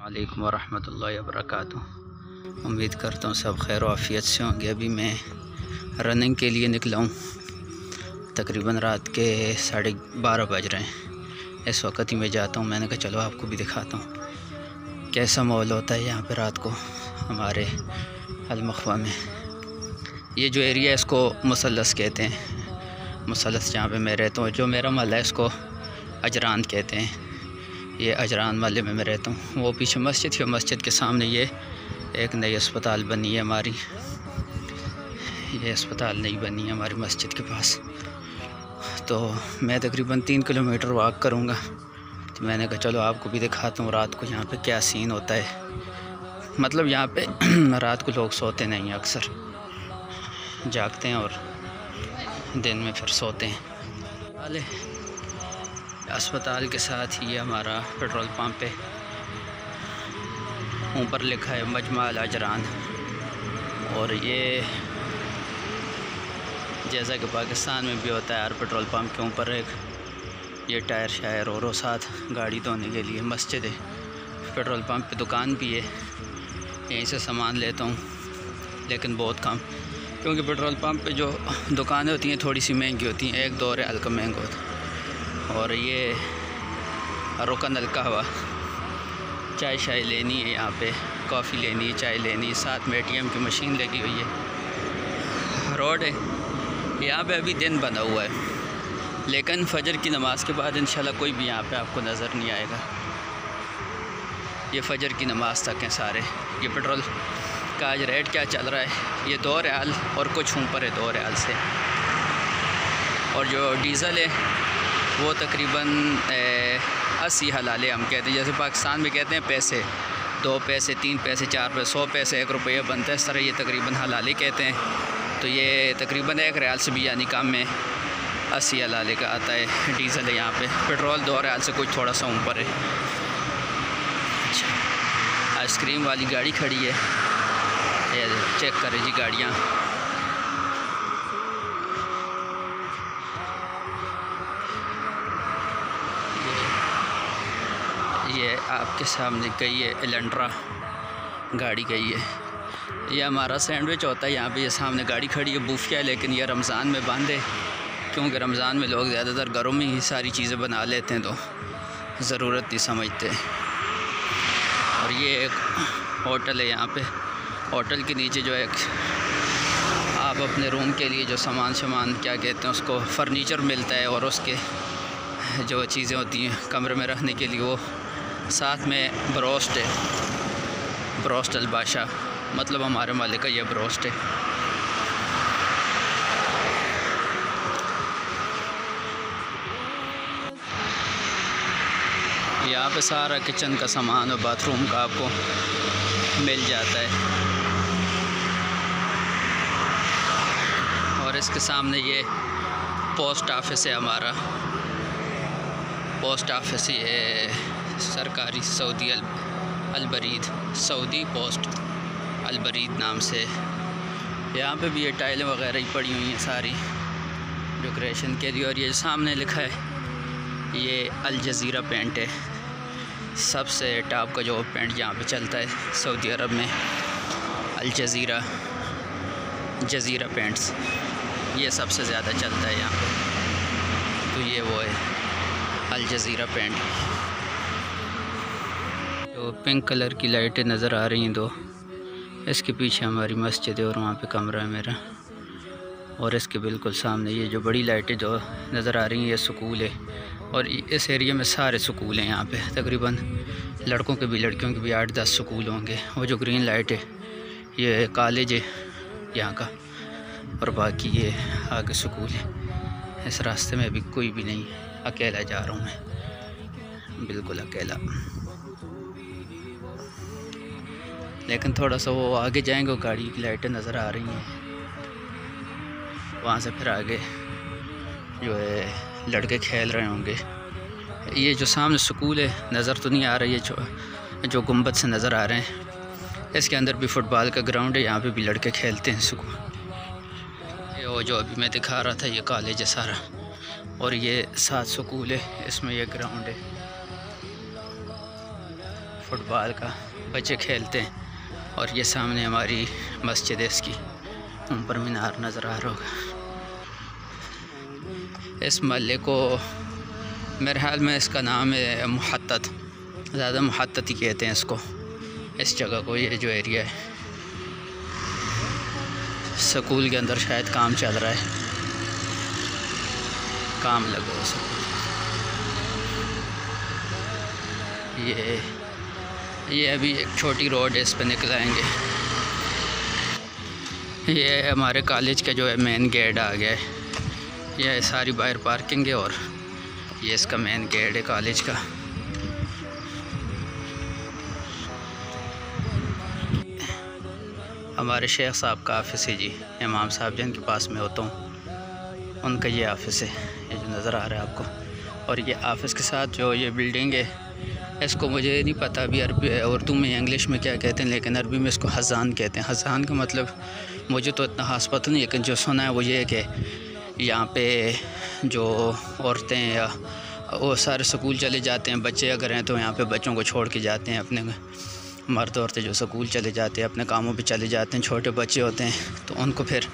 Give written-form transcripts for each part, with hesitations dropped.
वालेकुम वरहमतुल्लाहि वबरकातुहू। उम्मीद करता हूँ सब खैर आफ़ियत से होंगे। अभी मैं रनिंग के लिए निकला हूँ। तकरीबन रात के 12:30 बज रहे हैं। इस वक्त ही मैं जाता हूँ। मैंने कहा चलो आपको भी दिखाता हूँ कैसा माहौल होता है यहाँ पे रात को हमारे अल-मखवा में। ये जो एरिया है इसको मुसल्लस कहते हैं। मुसल्लस जहाँ पे मैं रहता हूँ, जो मेरा महल्ला है इसको अजरान कहते हैं। ये अजरान महल्ले में मैं रहता हूँ। वो पीछे मस्जिद है, मस्जिद के सामने ये एक नई अस्पताल बनी है हमारी। ये अस्पताल नई बनी है हमारी मस्जिद के पास। तो मैं तकरीबन 3 किलोमीटर वॉक करूँगा। तो मैंने कहा चलो आपको भी दिखाता हूँ रात को यहाँ पे क्या सीन होता है। मतलब यहाँ पे रात को लोग सोते नहीं हैं, अक्सर जागते हैं और दिन में फिर सोते हैं। अस्पताल के साथ ही हमारा पेट्रोल पंप है। ऊपर लिखा है मजमा अल अजरान। और ये जैसा कि पाकिस्तान में भी होता है, हर पेट्रोल पंप के ऊपर एक ये टायर शायर और साथ गाड़ी धोने के लिए मस्जिद है। पेट्रोल पंप पे दुकान भी है, यहीं से सामान लेता हूँ, लेकिन बहुत कम, क्योंकि पेट्रोल पंप पे जो दुकानें होती हैं थोड़ी सी महंगी होती हैं। एक दौर हल्का महंगा होता है। और ये रुकन अल-कहवा, चाय शाय लेनी है यहाँ पे, कॉफ़ी लेनी है, चाय लेनी है, साथ में ATM की मशीन लगी हुई है। रोड है यहाँ पे, अभी दिन बंधा हुआ है, लेकिन फजर की नमाज़ के बाद इंशाल्लाह कोई भी यहाँ पे आपको नज़र नहीं आएगा। ये फजर की नमाज़ तक हैं सारे। ये पेट्रोल का आज रेट क्या चल रहा है, ये 2 रियाल और कुछ ऊपर है 2 रियाल से। और जो डीज़ल है वो तकरीबन 80 हलाले हम कहते हैं। जैसे पाकिस्तान में कहते हैं पैसे, 2 पैसे 3 पैसे 4 पैसे 100 पैसे 1 रुपया बनता है, इस तरह ये तकरीबन हलाले कहते हैं। तो ये तकरीबन 1 रियाल से भी यानी कम में 80 हलाले का आता है डीज़ल है यहाँ पे। पेट्रोल 2 रियाल से कुछ थोड़ा सा ऊपर है। अच्छा, आइसक्रीम वाली गाड़ी खड़ी है, ये चेक करें जी गाड़ियाँ। ये आपके सामने गई है एलेंट्रा गाड़ी गई है। ये हमारा सैंडविच होता है यहाँ पे। ये सामने गाड़ी खड़ी है बूफिया, लेकिन ये रमज़ान में बंद है, क्योंकि रमज़ान में लोग ज़्यादातर घरों में ही सारी चीज़ें बना लेते हैं, तो ज़रूरत नहीं समझते। और ये एक होटल है यहाँ पे। होटल के नीचे जो एक आप अपने रूम के लिए जो सामान क्या कहते हैं उसको, फर्नीचर मिलता है, और उसके जो चीज़ें होती हैं कमरे में रखने के लिए, वो साथ में ब्रोस्ट है, ब्रोस्ट अल-बादशाह, मतलब हमारे मालिक का ये ब्रोस्ट है। यहाँ पे सारा किचन का सामान और बाथरूम का आपको मिल जाता है। और इसके सामने ये पोस्ट ऑफिस है हमारा। पोस्ट ऑफिस ये सरकारी सऊदी अल-बरीद, सऊदी पोस्ट अल-बरीद नाम से। यहाँ पे भी ये टाइलें वगैरह ही पड़ी हुई हैं सारी डेकोरेशन के लिए। और ये सामने लिखा है ये अल जज़ीरा पेंट है, सबसे टॉप का जो पेंट यहाँ पे चलता है सऊदी अरब में, अल जज़ीरा पेंट्स, ये सबसे ज़्यादा चलता है यहाँ पे। तो ये वो है अल जज़ीरा पेंट। तो पिंक कलर की लाइटें नज़र आ रही हैं 2, इसके पीछे हमारी मस्जिद है और वहाँ पे कमरा है मेरा। और इसके बिल्कुल सामने ये जो बड़ी लाइटें जो नज़र आ रही हैं, ये स्कूल है। और इस एरिया में सारे स्कूल हैं यहाँ पे, तकरीबन लड़कों के भी लड़कियों के भी 8-10 स्कूल होंगे। और जो ग्रीन लाइट है ये कॉलेज है यहाँ का, और बाकी ये आगे स्कूल है। इस रास्ते में अभी कोई भी नहीं, अकेला जा रहा हूँ मैं, बिल्कुल अकेला। लेकिन थोड़ा सा वो आगे जाएंगे, वो गाड़ी की लाइटें नज़र आ रही हैं, वहाँ से फिर आगे जो है लड़के खेल रहे होंगे। ये जो सामने स्कूल है नज़र तो नहीं आ रही है, जो गुंबद से नज़र आ रहे हैं, इसके अंदर भी फुटबॉल का ग्राउंड है, यहाँ पे भी लड़के खेलते हैं स्कूल। ये वो जो अभी मैं दिखा रहा था ये कॉलेज है सारा, और ये 7 स्कूल है, इसमें यह ग्राउंड है। फुटबॉल का बच्चे खेलते हैं। और ये सामने हमारी मस्जिद है, इसकी ऊपर मीनार नज़र आ रहा होगा। इस महल्ले को मेरे ख्याल में इसका नाम है मुहत्तत, ज़्यादा मुहत्तत ही कहते हैं इसको, इस जगह को। ये जो एरिया है, स्कूल के अंदर शायद काम चल रहा है, काम लगा है स्कूल। ये अभी एक छोटी रोड है, इस पर निकल आएंगे। ये हमारे कॉलेज का जो है मेन गेट आ गया है। ये सारी बाहर पार्किंग है और ये इसका मेन गेट है कॉलेज का। हमारे शेख साहब का ऑफिस है जी, इमाम साहब जिनके पास में होता हूँ, उनका ये ऑफिस है, ये जो नज़र आ रहा है आपको। और ये ऑफिस के साथ जो ये बिल्डिंग है, इसको मुझे नहीं पता अभी उर्दू में इंग्लिश में क्या कहते हैं, लेकिन अरबी में इसको हज़ान कहते हैं। हज़ान का मतलब मुझे तो इतना ख़ास पता नहीं, लेकिन जो सुना है वो ये है कि यहाँ पे जो औरतें या वो सारे स्कूल चले जाते हैं, बच्चे अगर हैं तो यहाँ पे बच्चों को छोड़ के जाते हैं। अपने मर्द औरतें जो स्कूल चले जाते हैं, अपने कामों पे चले जाते हैं, छोटे बच्चे होते हैं तो उनको फिर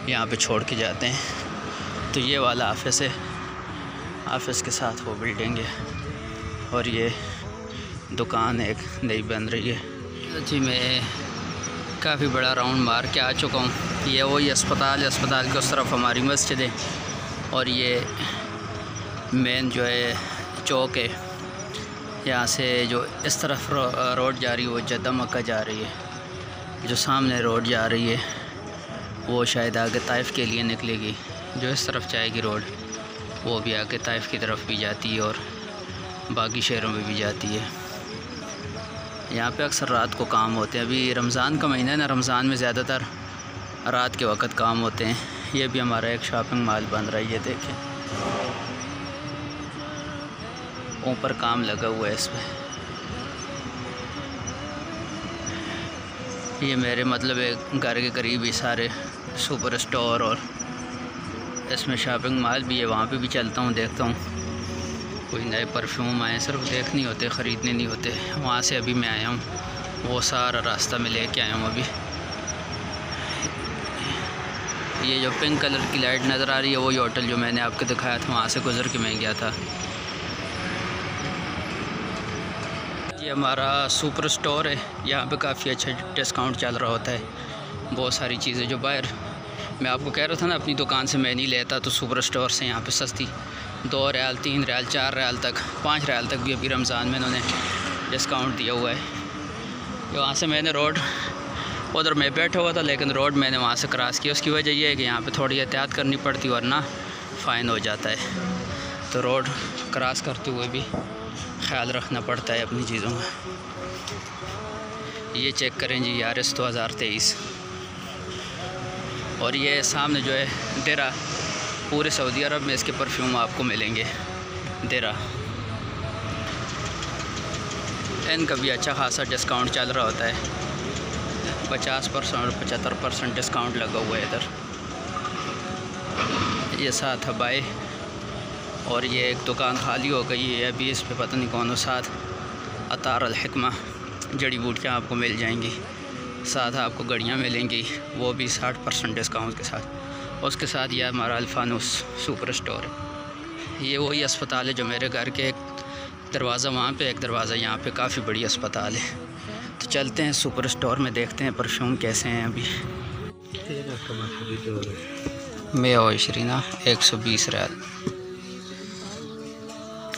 यहाँ पे छोड़ के जाते हैं। तो ये वाला ऑफिस है, ऑफिस के साथ वो बिल्डिंग है और ये दुकान एक नई बन रही है जी। मैं काफ़ी बड़ा राउंड मार के आ चुका हूँ। ये वही अस्पताल है, अस्पताल की उस तरफ हमारी मस्जिद है और ये मेन जो है चौक है। यहाँ से जो इस तरफ रोड जा रही है वो जद्दा मक्का जा रही है, जो सामने रोड जा रही है वो शायद आगे ताइफ के लिए निकलेगी। जो इस तरफ जाएगी रोड वो भी आगे ताइफ की तरफ भी जाती है और बाकी शहरों में भी जाती है। यहाँ पे अक्सर रात को काम होते हैं। अभी रमज़ान का महीना है ना, रमज़ान में ज़्यादातर रात के वक़्त काम होते हैं। ये भी हमारा एक शॉपिंग मॉल बन रहा है, ये देखें ऊपर काम लगा हुआ है इस पर। ये मेरे मतलब एक घर के करीब ही सारे सुपर स्टोर और इसमें शॉपिंग मॉल भी है। वहाँ पे भी चलता हूँ, देखता हूँ कोई नए परफ्यूम आए, सिर्फ देखने होते, ख़रीदने नहीं होते। वहाँ से अभी मैं आया हूँ, वो सारा रास्ता में लेके आया हूँ अभी। ये जो पिंक कलर की लाइट नज़र आ रही है वही होटल जो मैंने आपको दिखाया था, वहाँ से गुज़र के मैं गया था। ये हमारा सुपर स्टोर है, यहाँ पे काफ़ी अच्छा डिस्काउंट चल रहा होता है। बहुत सारी चीज़ें जो बाहर मैं आपको कह रहा था ना अपनी दुकान से मैं नहीं लेता, तो सुपर स्टोर से यहाँ पे सस्ती 2 रियाल 3 रियाल 4 रियाल तक 5 रियाल तक भी अभी रमज़ान में इन्होंने डिस्काउंट दिया हुआ है। वहाँ से मैंने रोड उधर मैं बैठा हुआ था, लेकिन रोड मैंने वहाँ से क्रॉस किया। उसकी वजह यह है कि यहाँ पे थोड़ी एहतियात करनी पड़ती है वरना फ़ाइन हो जाता है। तो रोड क्रॉस करते हुए भी ख्याल रखना पड़ता है अपनी चीज़ों का। ये चेक करें जी, यारिस 2023। और ये सामने जो है डेरा, पूरे सऊदी अरब में इसके परफ्यूम आपको मिलेंगे। डेरा इनका भी अच्छा खासा डिस्काउंट चल रहा होता है, 50% और 75% डिस्काउंट लगा हुआ है इधर। ये साथ हबाए और ये एक दुकान खाली हो गई है अभी, इस पे पता नहीं कौन हो। साथ अतार अल हिकमा जड़ी बूटियाँ आपको मिल जाएंगी, साथ आपको घड़ियाँ मिलेंगी, वो भी 60% डिस्काउंट के साथ। उसके साथ यह हमारा अल्फानूस सुपर स्टोर है। ये वही अस्पताल है जो मेरे घर के एक दरवाज़ा वहाँ पे, एक दरवाज़ा यहाँ पे, काफ़ी बड़ी अस्पताल है। तो चलते हैं सुपर स्टोर में, देखते हैं परफ्यूम कैसे हैं अभी। 120 रियाल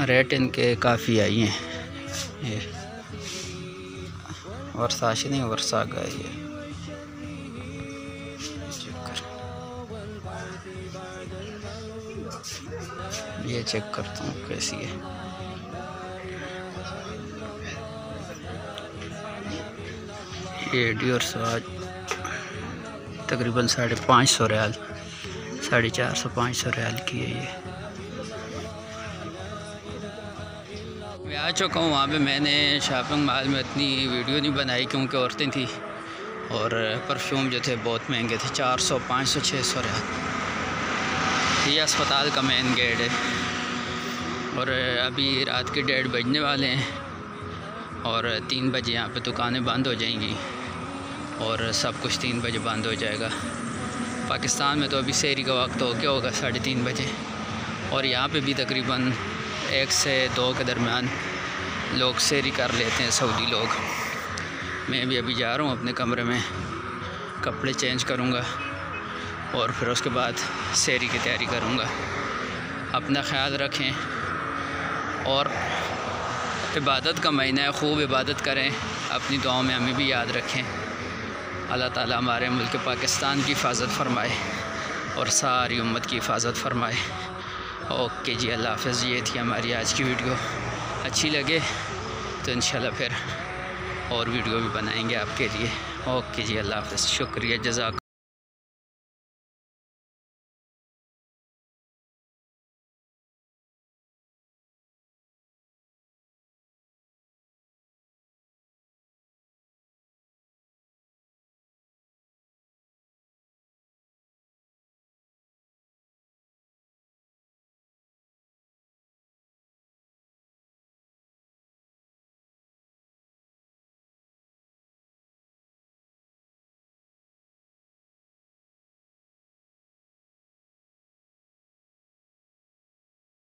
रेट इनके काफ़ी आई हैं। ये वर्साशी नहीं, वर्सागा है ये। ये चेक करता हूँ कैसी है। ये डियोर स्वाज तकरीबन 550 रियाल, 450-500 रियाल की है ये। मैं आ चुका हूँ वहाँ पे। मैंने शॉपिंग मॉल में इतनी वीडियो नहीं बनाई क्योंकि औरतें थी और परफ्यूम जो थे बहुत महंगे थे, 400, 500, 600 रियाल। ये अस्पताल का मेन गेट है और अभी रात के 1:30 बजने वाले हैं और 3 बजे यहाँ पे दुकानें बंद हो जाएंगी और सब कुछ 3 बजे बंद हो जाएगा। पाकिस्तान में तो अभी सहरी का वक्त हो गया होगा 3:30 बजे और यहाँ पे भी तकरीबन 1 से 2 के दरमियान लोग सहरी कर लेते हैं, सऊदी लोग। मैं भी अभी जा रहा हूँ अपने कमरे में, कपड़े चेंज करूँगा और फिर उसके बाद सहरी की तैयारी करूँगा। अपना ख्याल रखें और इबादत का महीना है, खूब इबादत करें, अपनी दुआओं में हमें भी याद रखें। अल्लाह ताला हमारे मुल्क पाकिस्तान की हिफाजत फरमाए और सारी उम्मत की हिफाजत फरमाए। ओके जी, अल्लाह हाफ़िज़। ये थी हमारी आज की वीडियो। अच्छी लगे तो इंशाल्लाह फिर और वीडियो भी बनाएंगे आपके लिए। ओके जी, अल्लाह हाफ़िज़। शुक्रिया, जज़ाक।